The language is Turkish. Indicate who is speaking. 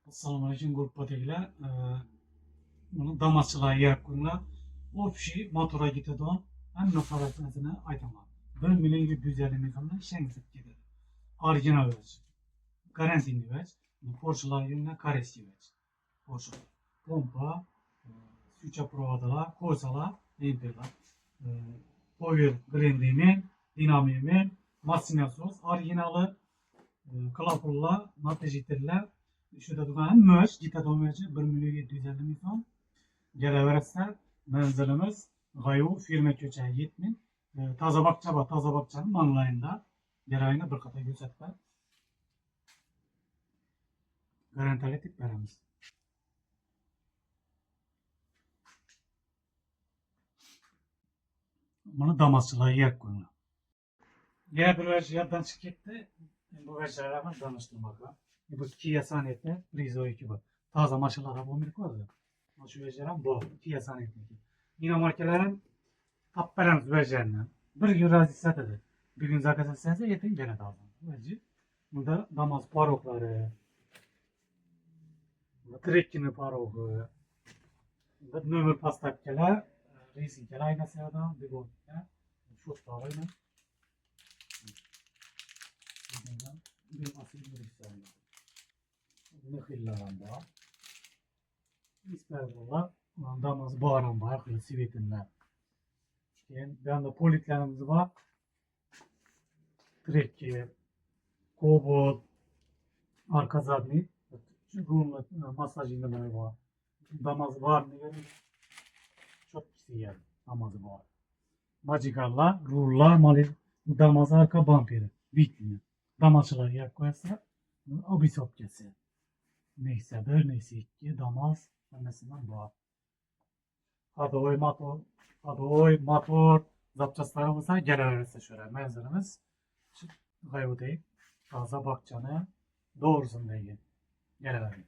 Speaker 1: Assalomu alaykum guruhdagilar. Buni damaschilar yakunda o kishi motorga ketadigan hamma holatini aytaman. 1 million 750 ming so'mdan ishlanib ketadi. Orijinal versiya. Garantinli versiya. Porsche'lar yerine koreyskiy versiya. Porsche. Pompa, sucha provodalar, kosalar, lemperlar, power grindimi, dinamimi, masinasos, orijinali, klapurlar, natijiterler, şurada duran möş, gita domerci 1 milyon 750 ming so'm. Gelaversa manzilimiz G'ayu firma ko'chagi 7000. Toza bog'cha bor, toza bog'chani onlaynda jarayonni bir qator ko'rsatib garantiyali deb beramiz. Buni damaschilarga yer qo'yinglar. Yana bir versiyadan chiqib ketdi. Bu versiyalarni tanishtirmoqqa. Bu Kia Sonet Prizo 2 bu. Toza mashinalar bo'lmaydi hozir. Mana shu versiyalar bor. Kia Sonet'niki. Yine markalarim tappalarimiz versiyalarni. Bir gün razisatadi. Bir gün zakaz etsangiz ertaga yana tozalab. Bunda Damas parokları, Trekkini parog'i, bunda nomer pastapkalar, reysinkalar aynasidan, begonka, sho'tlarni. Bir asil versiyalar. Buni xillar bor. İsperdolar, Damas baran var, sivetinler. Keyin bu yoqda politlarimiz bor. Trekki, Kobalt, arka zadniy, rulni massajinglar bor. Damas barni cho'tkisi yer, Damas bor. Majigallar, rullar, Damas arka bamperi, vitni. Damaschilar yer qo'ysa, obisopkasi. Neyse 1, neyse 2, Damas, hammasidan bor. Hadoy motor, zapchastlari bo'lsa, kelaversa shura. Manzilimiz G'ayudek toza bog'chani doğrusundagi kelaveradi.